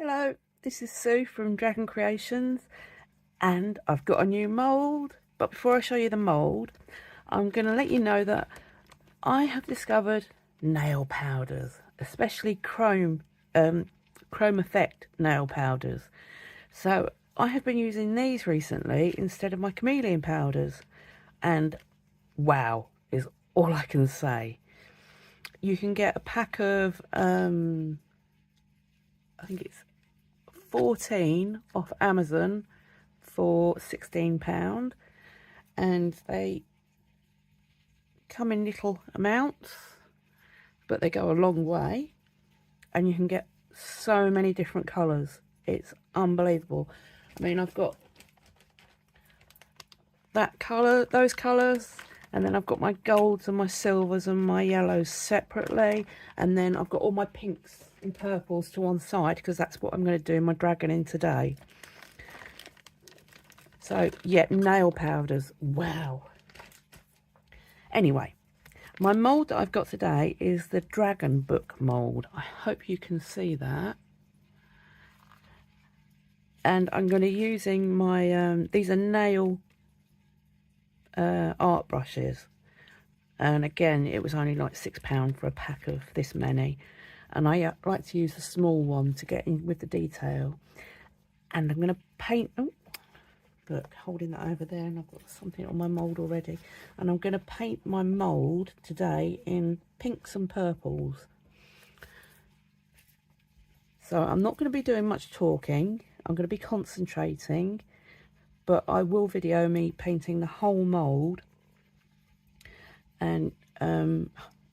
Hello, this is Sue from Dragon Creations, and I've got a new mould. But before I show you the mould, I'm going to let you know that I have discovered nail powders, especially chrome effect nail powders. So I have been using these recently instead of my chameleon powders, and wow is all I can say. You can get a pack of I think it's 14 off Amazon for £16, and they come in little amounts, but they go a long way, and you can get so many different colours. It's unbelievable. I mean, I've got that colour, those colours, and then I've got my golds and my silvers and my yellows separately, and then I've got all my pinks and purples to one side because that's what I'm going to do my dragon in today. So yeah, nail powders, wow. Anyway, my mould that I've got today is the Dragon Book mould. I hope you can see that. And I'm going to be using my these are nail art brushes, and again it was only like £6 for a pack of this many, and I like to use the small one to get in with the detail. And I'm going to paint, oh look, holding that over there, and I've got something on my mould already, and I'm going to paint my mould today in pinks and purples. So I'm not going to be doing much talking, I'm going to be concentrating, but I will video me painting the whole mould. And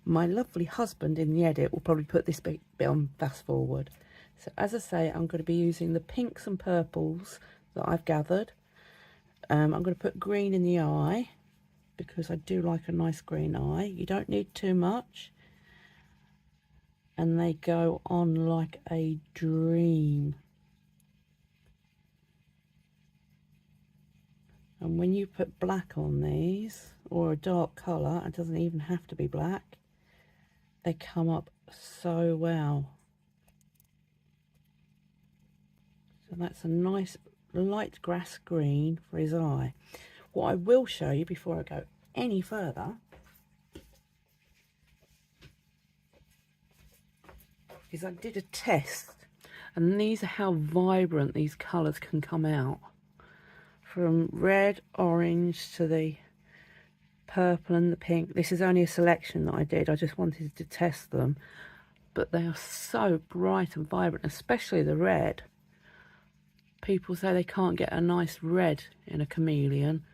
my lovely husband in the edit will probably put this bit on fast forward. So as I say, I'm going to be using the pinks and purples that I've gathered. I'm going to put green in the eye because I do like a nice green eye. You don't need too much, and they go on like a dream. And when you put black on these, or a dark colour, it doesn't even have to be black, they come up so well. So that's a nice light grass green for his eye. What I will show you before I go any further is I did a test, and these are how vibrant these colours can come out. From red, orange to the purple and the pink. This is only a selection that I did. I just wanted to test them. But they are so bright and vibrant, especially the red. People say they can't get a nice red in a chameleon,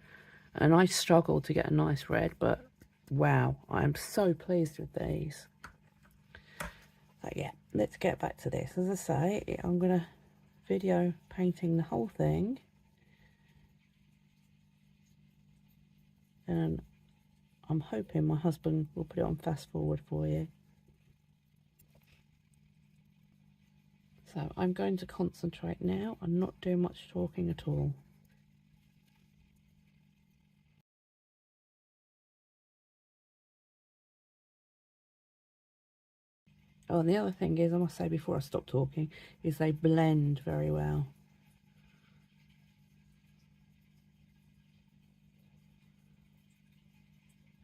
and I struggled to get a nice red, but wow, I am so pleased with these. So yeah, let's get back to this. As I say, I'm going to video painting the whole thing, and I'm hoping my husband will put it on fast forward for you. So I'm going to concentrate now and not do much talking at all. Oh, and the other thing is, I must say before I stop talking, is they blend very well.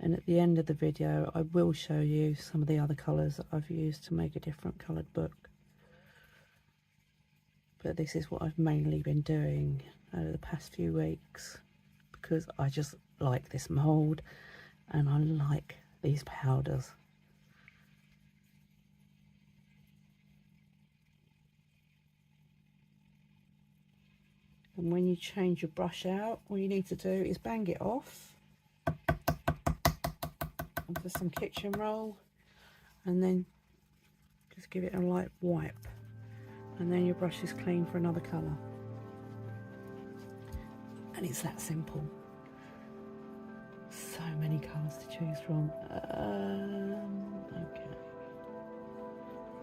And at the end of the video, I will show you some of the other colours that I've used to make a different coloured book. But this is what I've mainly been doing over the past few weeks, because I just like this mould and I like these powders. And when you change your brush out, all you need to do is bang it off onto some kitchen roll, and then just give it a light wipe, and then your brush is clean for another colour. And it's that simple. So many colours to choose from. Okay,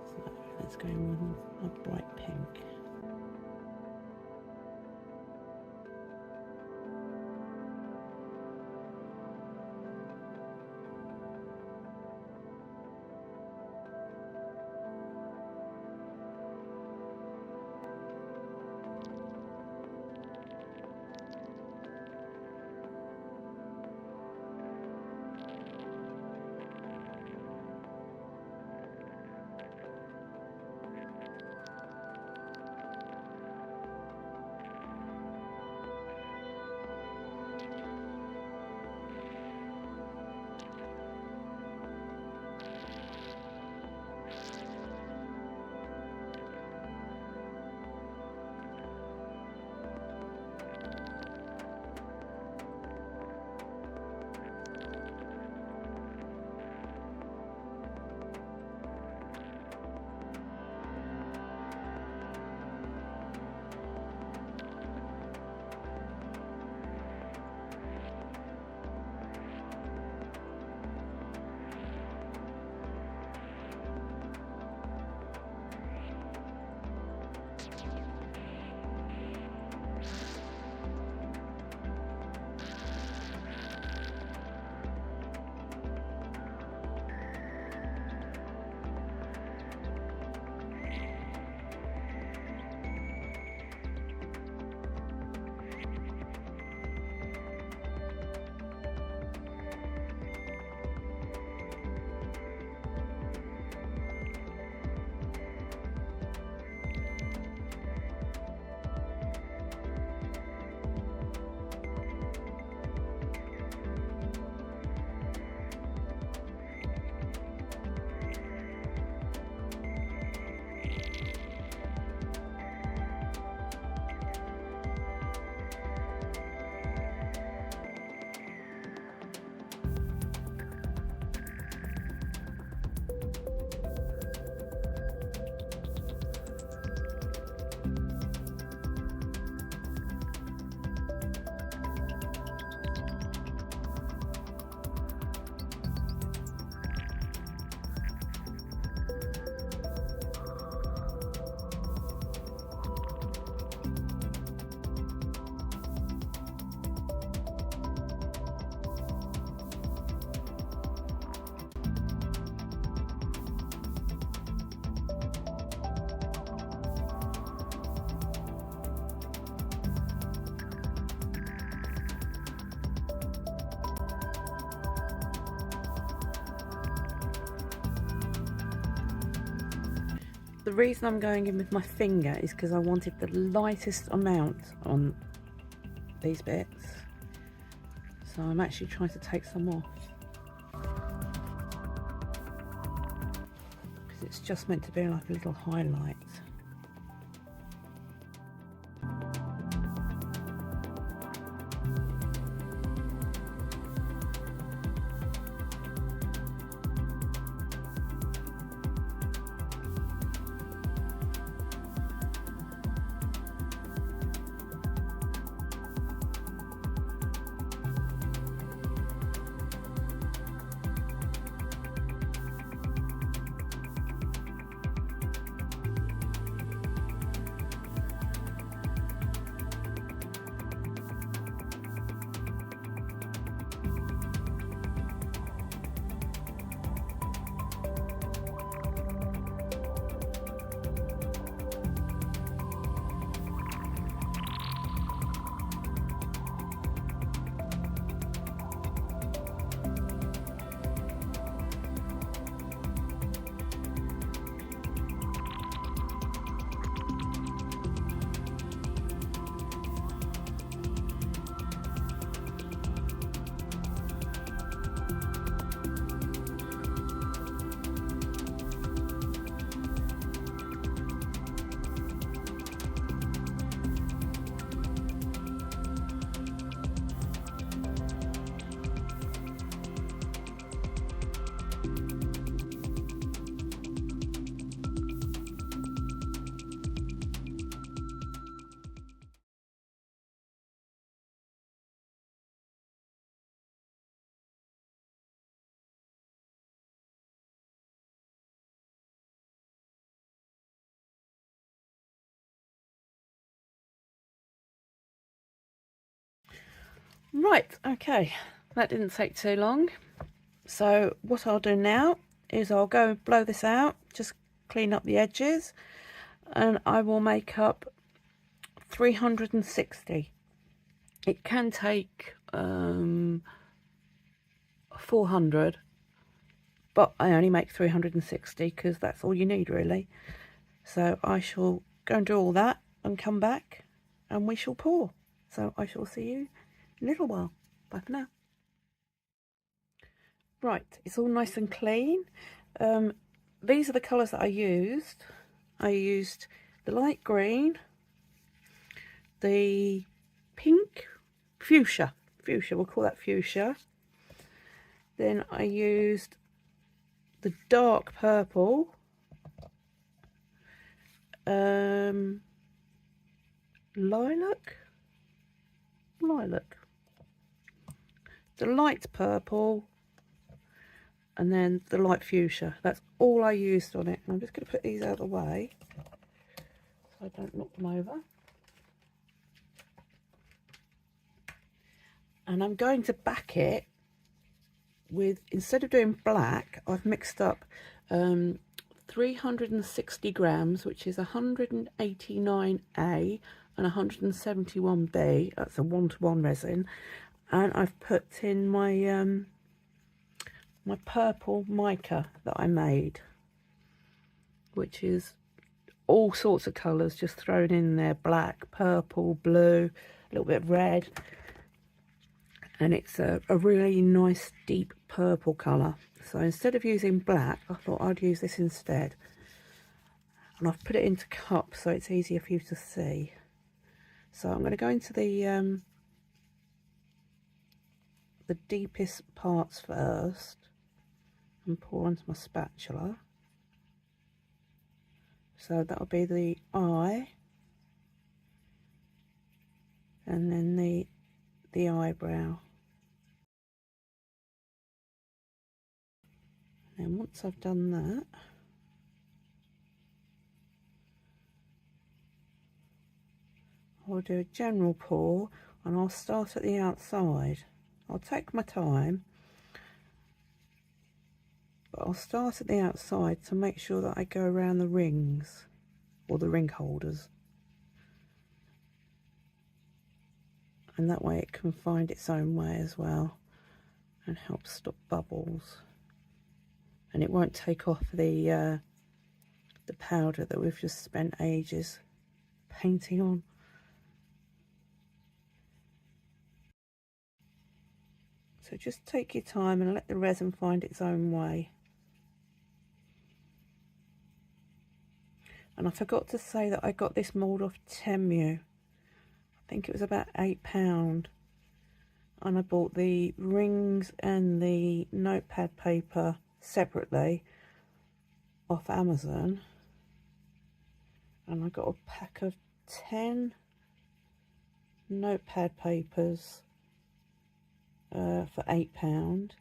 so let's go with a bright pink. The reason I'm going in with my finger is because I wanted the lightest amount on these bits. So I'm actually trying to take some off. Because it's just meant to be like a little highlight. Right, okay, that didn't take too long. So what I'll do now is I'll go blow this out, just clean up the edges, and I will make up 360. It can take 400, but I only make 360 because that's all you need really. So I shall go and do all that and come back and we shall pour. So I shall see you in a little while. Bye for now. Right, it's all nice and clean. These are the colours that I used. I used the light green, the pink, fuchsia, we'll call that fuchsia. Then I used the dark purple, lilac, the light purple, and then the light fuchsia. That's all I used on it. And I'm just going to put these out of the way so I don't knock them over. And I'm going to back it with, instead of doing black, I've mixed up 360 grams, which is 189A and 171B. That's a 1-to-1 resin. And I've put in my my purple mica that I made, which is all sorts of colours just thrown in there: black, purple, blue, a little bit of red. And it's a really nice deep purple colour. So instead of using black, I thought I'd use this instead. And I've put it into cups so it's easier for you to see. So I'm going to go into the deepest parts first and pour onto my spatula. So that'll be the eye, and then the eyebrow. And once I've done that, I'll do a general pour, and I'll start at the outside. I'll take my time, but I'll start at the outside to make sure that I go around the rings, or the ring holders. And that way it can find its own way as well and help stop bubbles. And it won't take off the the powder that we've just spent ages painting on. So just take your time and let the resin find its own way. And I forgot to say that I got this mould off Temu. I think it was about £8. And I bought the rings and the notepad paper separately off Amazon. And I got a pack of 10 notepad papers for £8.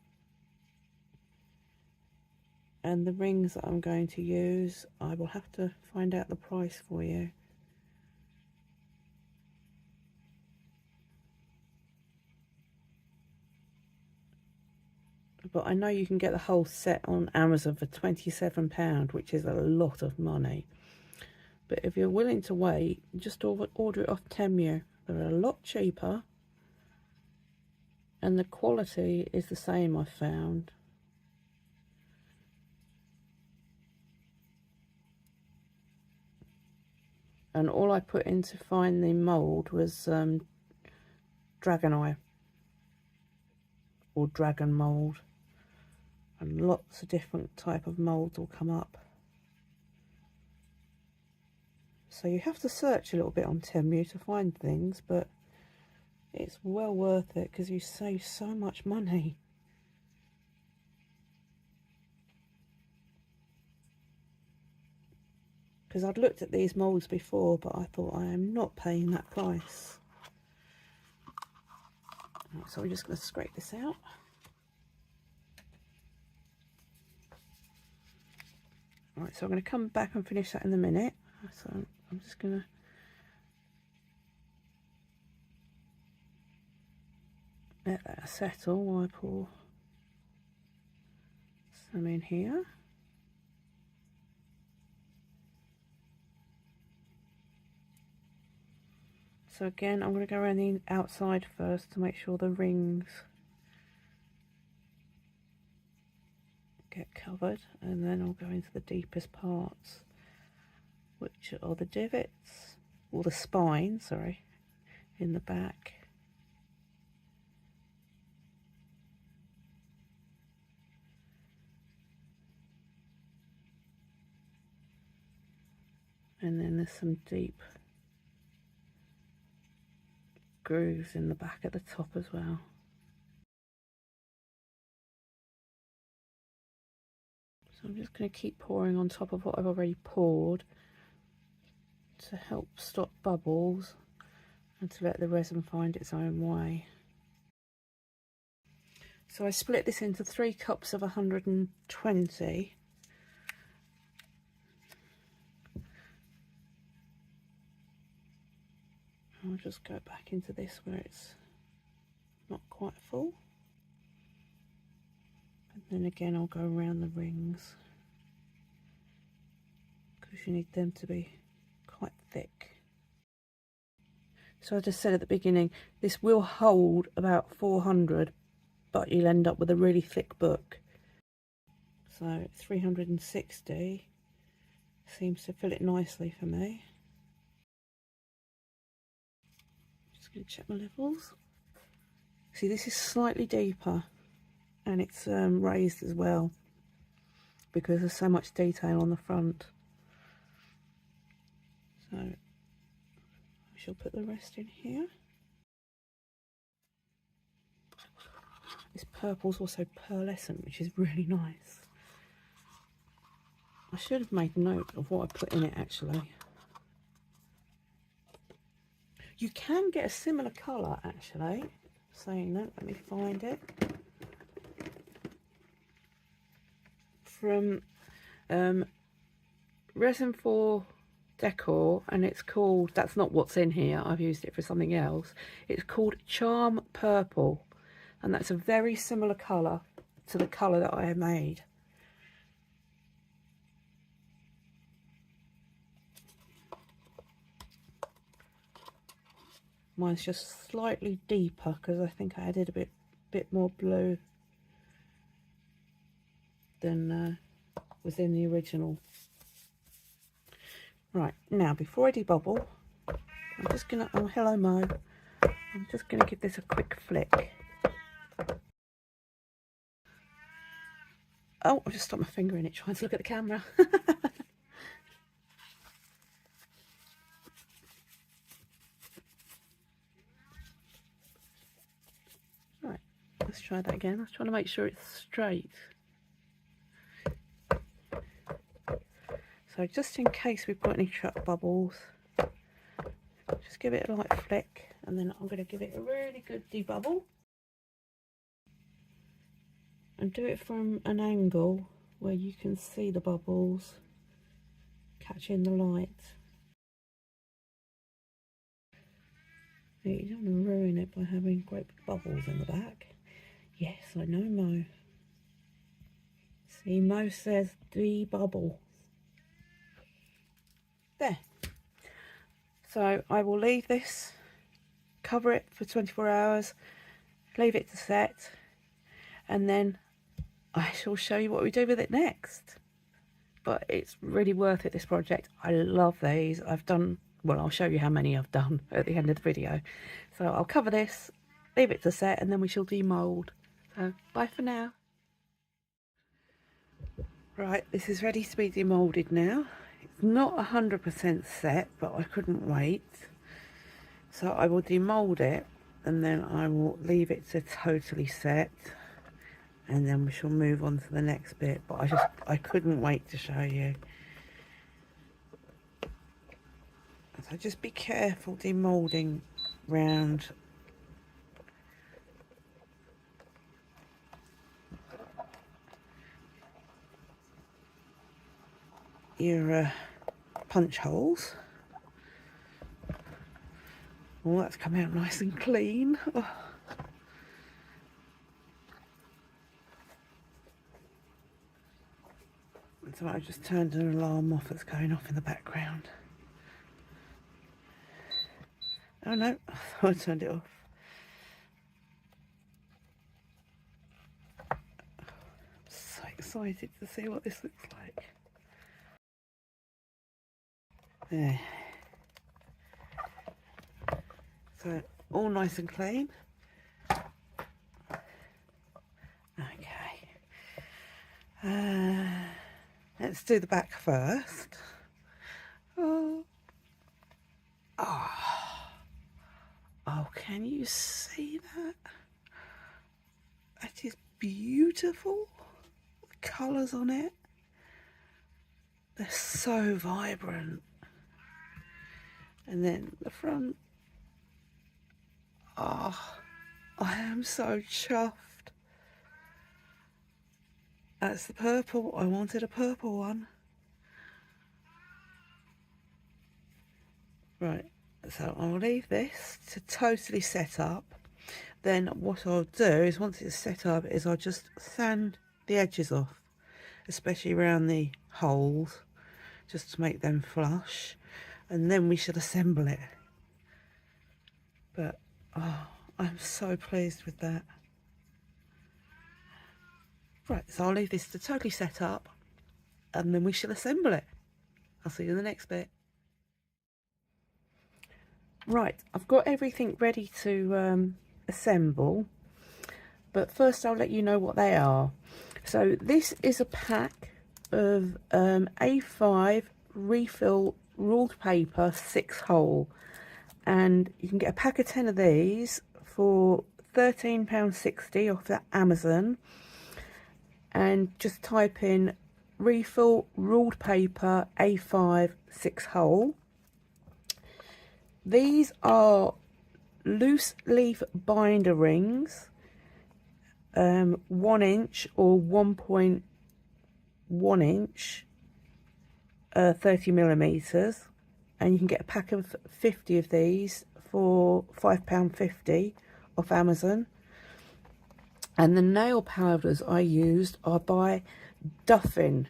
And the rings that I'm going to use, I will have to find out the price for you. But I know you can get the whole set on Amazon for £27, which is a lot of money. But if you're willing to wait, just order it off Temu. They're a lot cheaper. And the quality is the same, I've found. And all I put in to find the mould was dragon eye or dragon mould. And lots of different type of moulds will come up. So you have to search a little bit on Temu to find things, but it's well worth it because you save so much money. Because I'd looked at these moulds before, but I thought I am not paying that price. Right, so we're just going to scrape this out. Right, so I'm going to come back and finish that in a minute. So I'm just going to let that settle while I pour some in here. So again, I'm going to go around the outside first to make sure the rings get covered, and then I'll go into the deepest parts, which are the divots, or the spine, sorry, in the back. And then there's some deep grooves in the back at the top as well. So I'm just going to keep pouring on top of what I've already poured to help stop bubbles and to let the resin find its own way. So I split this into 3 cups of 120. I'll just go back into this where it's not quite full. And then again I'll go around the rings because you need them to be quite thick. So I just said at the beginning, this will hold about 400, but you'll end up with a really thick book. So 360 seems to fill it nicely for me. Just going to check my levels. See, this is slightly deeper and it's raised as well because there's so much detail on the front. So I shall put the rest in here. This purple's also pearlescent, which is really nice. I should have made note of what I put in it actually. You can get a similar colour actually. Saying that, let me find it. From Resin4 Décor, and it's called, that's not what's in here, I've used it for something else. It's called Charm Purple, and that's a very similar colour to the colour that I have made. Mine's just slightly deeper because I think I added a bit more blue than was in the original. Right, now before I debubble, I'm just gonna, oh hello Mo, I'm just gonna give this a quick flick. Oh, I just stuck my finger in it trying to look at the camera. Right, let's try that again. I was trying to make sure it's straight. So just in case we've got any truck bubbles, just give it a light flick, and then I'm going to give it a really good debubble. And do it from an angle where you can see the bubbles catching the light. You don't want to ruin it by having great bubbles in the back. Yes, I know Mo. See, Mo says debubble. There. So I will leave this, cover it for 24 hours, leave it to set, and then I shall show you what we do with it next. But it's really worth it, this project. I love these. I've done, well, I'll show you how many I've done at the end of the video. So I'll cover this, leave it to set, and then we shall demould. So bye for now. Right, this is ready to be demoulded now. It's not 100% set, but I couldn't wait. So I will demould it, and then I will leave it to totally set, and then we shall move on to the next bit. But I couldn't wait to show you. So just be careful demoulding round your punch holes. Oh, that's come out nice and clean. Oh. So I just turned an alarm off that's going off in the background. Oh no, I turned it off. I'm so excited to see what this looks like. There. So all nice and clean. Okay. Let's do the back first. Oh. Oh, can you see that? That is beautiful. The colours on it, they're so vibrant. And then the front. Oh, I am so chuffed. That's the purple. I wanted a purple one. Right, so I'll leave this to totally set up. Then what I'll do is, once it's set up, is I'll just sand the edges off, especially around the holes, just to make them flush, and then we should assemble it. But oh, I'm so pleased with that. Right, so I'll leave this to totally set up, and then we shall assemble it. I'll see you in the next bit. Right, I've got everything ready to assemble, but first I'll let you know what they are. So this is a pack of A5 refill ruled paper 6-hole, and you can get a pack of 10 of these for £13.60 off of Amazon, and just type in refill ruled paper A5 6-hole. These are loose leaf binder rings, 1 inch or 1.1 inch, 30 millimeters, and you can get a pack of 50 of these for £5.50 off Amazon. And the nail powders I used are by Duffin,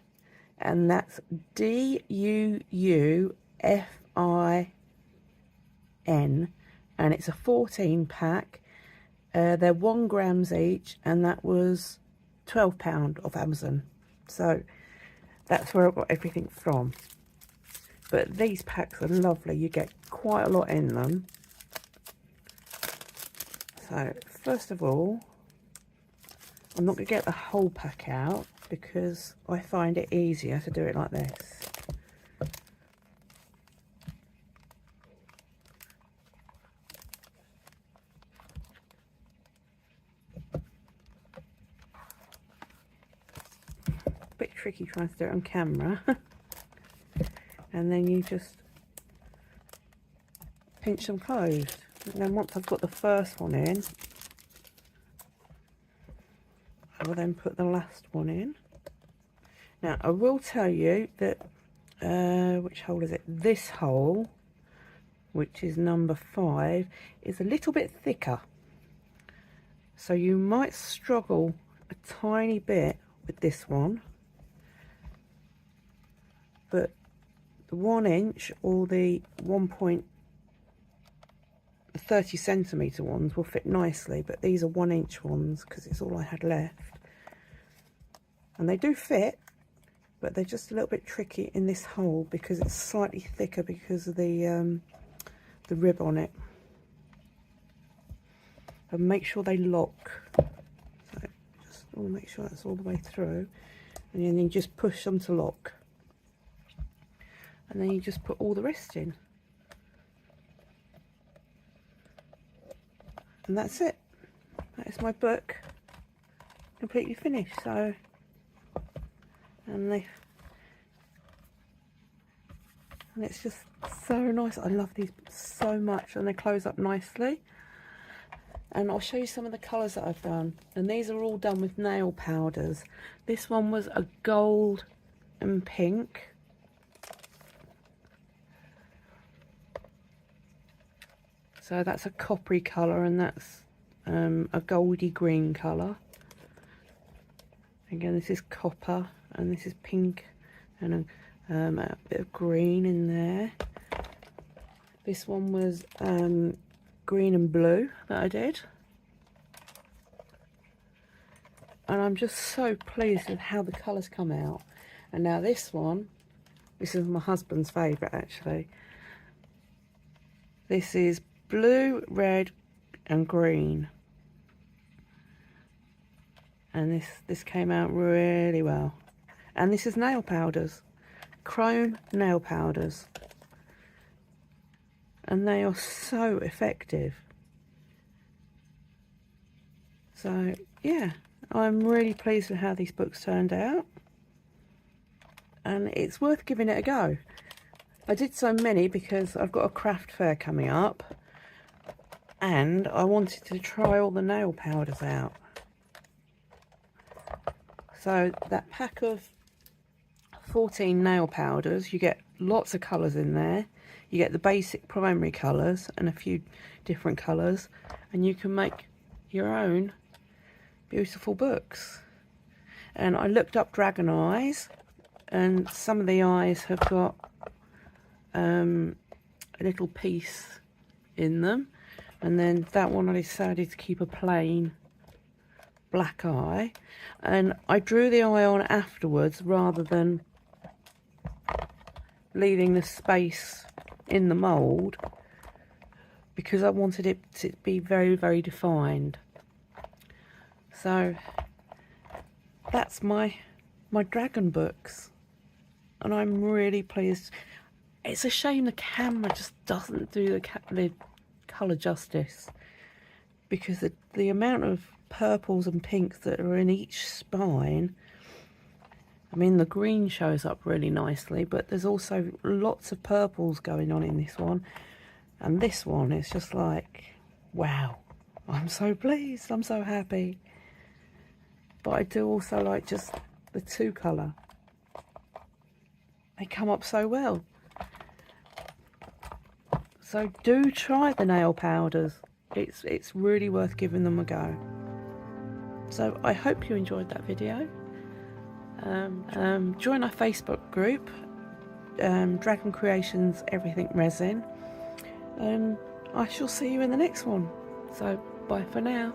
and that's DUUFIN, and it's a 14 pack. They're 1 grams each, and that was £12 off Amazon. So that's where I got everything from. but these packs are lovely. You get quite a lot in them. So first of all, I'm not going to get the whole pack out because I find it easier to do it like this. Bit tricky trying to do it on camera. And then you just pinch them closed. And then once I've got the first one in, I will then put the last one in. Now I will tell you that, which hole is it? This hole, which is number 5, is a little bit thicker. So you might struggle a tiny bit with this one. But the 1 inch or the 1.30 centimetre ones will fit nicely, but these are 1 inch ones because it's all I had left. And they do fit, but they're just a little bit tricky in this hole because it's slightly thicker because of the rib on it. And make sure they lock. So just want to make sure that's all the way through, and then you just push them to lock. And then you just put all the rest in. And that's it. That is my book completely finished. So, and it's just so nice. I love these so much, and they close up nicely. And I'll show you some of the colours that I've done. And these are all done with nail powders. This one was a gold and pink. So that's a coppery colour, and that's a goldy green colour. Again, this is copper, and this is pink, and a bit of green in there. This one was green and blue that I did. And I'm just so pleased with how the colours come out. And now this one, this is my husband's favourite actually. This is blue, red and green, and this came out really well. And this is nail powders, chrome nail powders, and they are so effective. So yeah, I'm really pleased with how these books turned out, and it's worth giving it a go. I did so many because I've got a craft fair coming up, and I wanted to try all the nail powders out. So that pack of 14 nail powders, you get lots of colours in there. You get the basic primary colours and a few different colours, and you can make your own beautiful books. And I looked up dragon eyes, and some of the eyes have got a little piece in them. And then that one I decided to keep a plain black eye, and I drew the eye on afterwards rather than leaving the space in the mould, because I wanted it to be very, very defined. So that's my dragon books, and I'm really pleased. It's a shame the camera just doesn't do the colour justice, because the amount of purples and pinks that are in each spine. I mean, the green shows up really nicely, but there's also lots of purples going on in this one, and this one is just like, wow, I'm so pleased, I'm so happy. But I do also like just the 2 colour. They come up so well. So do try the nail powders. It's really worth giving them a go. So I hope you enjoyed that video. Join our Facebook group, Dragon Creations Everything Resin, and I shall see you in the next one. So bye for now.